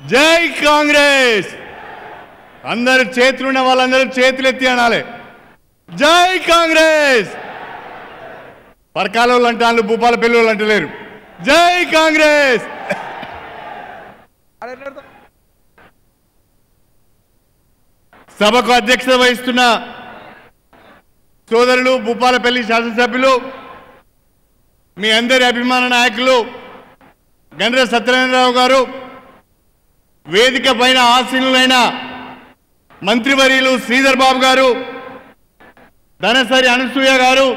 జై కాంగ్రెస్ అందరూ చేతులున్న వాళ్ళందరూ చేతులెత్తి అనాలి జై కాంగ్రెస్ పరకాల అంటారు భూపాల పెళ్ళోళ్ళు అంటలేరు జై కాంగ్రెస్ సభకు అధ్యక్షత వహిస్తున్న సోదరులు భూపాలపల్లి శాసనసభ్యులు మీ అందరి అభిమాన నాయకులు గండ్ర సత్యనారాయణరావు గారు వేదిక పైన ఆసీనులైన మంత్రివర్యులు శ్రీధర్ బాబు గారు ధనసరి అనసూయ గారు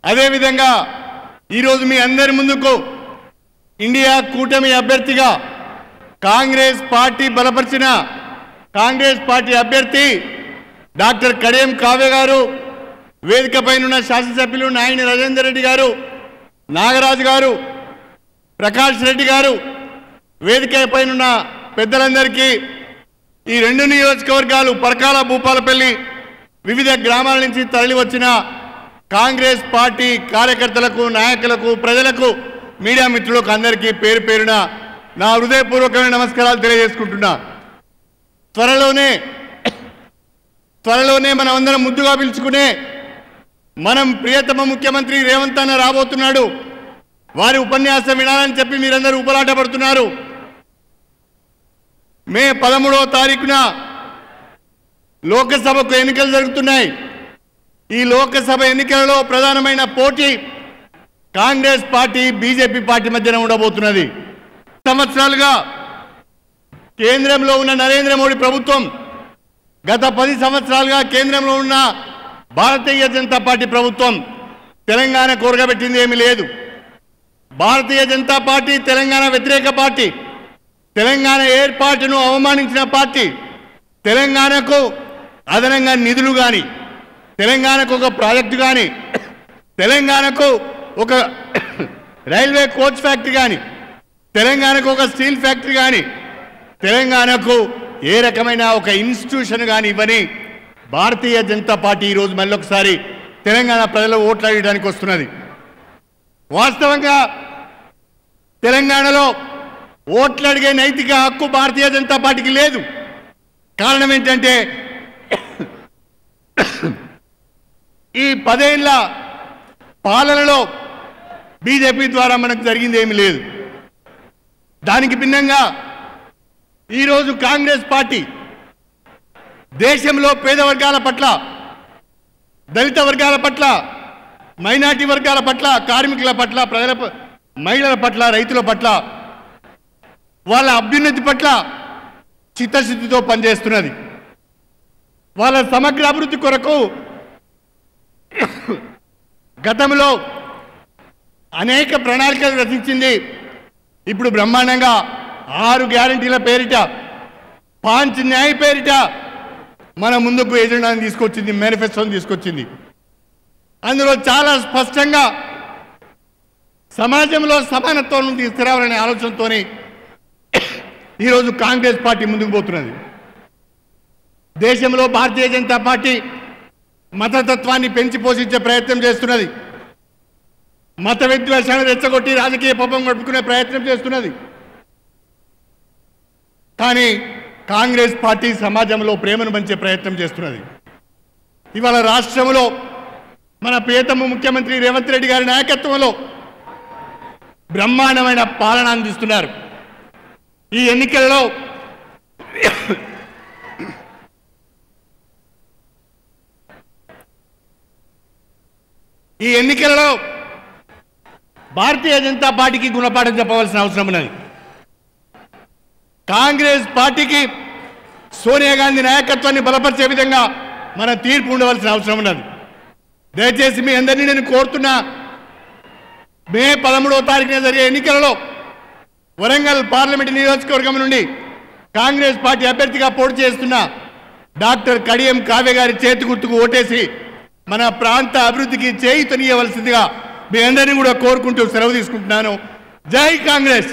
అదేవిధంగా ఈరోజు మీ అందరి ముందుకు ఇండియా కూటమి అభ్యర్థిగా కాంగ్రెస్ పార్టీ బలపరిచిన కాంగ్రెస్ పార్టీ అభ్యర్థి డాక్టర్ కడియం కావ్య గారు వేదిక పైన శాసనసభ్యులు నాయని రాజేందర్ రెడ్డి గారు నాగరాజు గారు ప్రకాష్ రెడ్డి గారు వేదిక పైన పెద్దలందరికీ ఈ రెండు నియోజకవర్గాలు పరకాల భూపాలపల్లి వివిధ గ్రామాల నుంచి తరలి వచ్చిన కాంగ్రెస్ పార్టీ కార్యకర్తలకు నాయకులకు ప్రజలకు మీడియా మిత్రులకు అందరికీ పేరు పేరున నా హృదయపూర్వకమైన నమస్కారాలు తెలియజేసుకుంటున్నా త్వరలోనే మనం అందరం ముద్దుగా పిలుచుకునే మనం ప్రియతమ ముఖ్యమంత్రి రేవంత్ అన్న రాబోతున్నాడు వారి ఉపన్యాసం వినాలని చెప్పి మీరందరూ ఉపలాట పడుతున్నారు మే 13వ తారీఖున లోకసభకు ఎన్నికలు జరుగుతున్నాయి ఈ లోకసభ ఎన్నికలలో ప్రధానమైన పోటీ కాంగ్రెస్ పార్టీ బీజేపీ పార్టీ మధ్యన ఉండబోతున్నది సంవత్సరాలుగా కేంద్రంలో ఉన్న నరేంద్ర మోడీ ప్రభుత్వం గత 10 సంవత్సరాలుగా కేంద్రంలో ఉన్న భారతీయ జనతా పార్టీ ప్రభుత్వం తెలంగాణ కోరగబెట్టింది ఏమీ లేదు భారతీయ జనతా పార్టీ తెలంగాణ వ్యతిరేక పార్టీ తెలంగాణ ఏర్పాటును అవమానించిన పార్టీ తెలంగాణకు అదనంగా నిధులు కానీ తెలంగాణకు ఒక ప్రాజెక్టు కానీ తెలంగాణకు ఒక రైల్వే కోచ్ ఫ్యాక్టరీ కానీ తెలంగాణకు ఒక స్టీల్ ఫ్యాక్టరీ కానీ తెలంగాణకు ఏ రకమైన ఒక ఇన్స్టిట్యూషన్ కానీ ఇవ్వని భారతీయ జనతా పార్టీ ఈరోజు మళ్ళొకసారి తెలంగాణ ప్రజలు ఓట్లాడడానికి వస్తున్నది వాస్తవంగా తెలంగాణలో ఓట్లు అడిగే నైతిక హక్కు భారతీయ జనతా పార్టీకి లేదు కారణం ఏంటంటే ఈ 10 ఏళ్ల పాలనలో బీజేపీ ద్వారా మనకు జరిగింది ఏమీ లేదు దానికి భిన్నంగా ఈరోజు కాంగ్రెస్ పార్టీ దేశంలో పేద వర్గాల పట్ల దళిత వర్గాల పట్ల మైనార్టీ వర్గాల పట్ల కార్మికుల పట్ల ప్రజల మహిళల పట్ల రైతుల పట్ల వాళ్ళ అభ్యున్నతి పట్ల చిత్తశుద్ధితో పనిచేస్తున్నది వాళ్ళ సమగ్ర అభివృద్ధి కొరకు గతంలో అనేక ప్రణాళికలు రచించింది ఇప్పుడు బ్రహ్మాండంగా 6 గ్యారంటీల పేరిట 5 న్యాయ పేరిట మన ముందుకు ఎజెండాను తీసుకొచ్చింది మేనిఫెస్టోని తీసుకొచ్చింది అందులో చాలా స్పష్టంగా సమాజంలో సమానత్వం తీసుకురావాలనే ఆలోచనతో ఈరోజు కాంగ్రెస్ పార్టీ ముందుకు పోతున్నది దేశంలో భారతీయ జనతా పార్టీ మతతత్వాన్ని పెంచి పోషించే ప్రయత్నం చేస్తున్నది మత విద్వేషాన్ని రెచ్చగొట్టి రాజకీయ పాపం గడుపుకునే ప్రయత్నం చేస్తున్నది కానీ కాంగ్రెస్ పార్టీ సమాజంలో ప్రేమను పంచే ప్రయత్నం చేస్తున్నది ఇవాళ రాష్ట్రంలో మన ప్రియతమ ముఖ్యమంత్రి రేవంత్ రెడ్డి గారి నాయకత్వంలో బ్రహ్మాండమైన పాలన అందిస్తున్నారు ఈ ఎన్నికల్లో భారతీయ జనతా పార్టీకి గుణపాఠం చెప్పవలసిన అవసరం ఉన్నది కాంగ్రెస్ పార్టీకి సోనియా గాంధీ నాయకత్వాన్ని బలపరిచే విధంగా మన తీర్పు ఉండవలసిన అవసరం ఉన్నది దయచేసి మీ అందరినీ నేను కోరుతున్నా మే 13వ తారీఖున జరిగే ఎన్నికలలో వరంగల్ పార్లమెంటు నియోజకవర్గం నుండి కాంగ్రెస్ పార్టీ అభ్యర్థిగా పోటీ చేస్తున్న డాక్టర్ కడియం కావ్య గారి చేతి గుర్తుకు ఓటేసి మన ప్రాంత అభివృద్ధికి చేయూతనివ్వవలసిందిగా మీ అందరినీ కూడా కోరుకుంటూ సెలవు తీసుకుంటున్నాను జై కాంగ్రెస్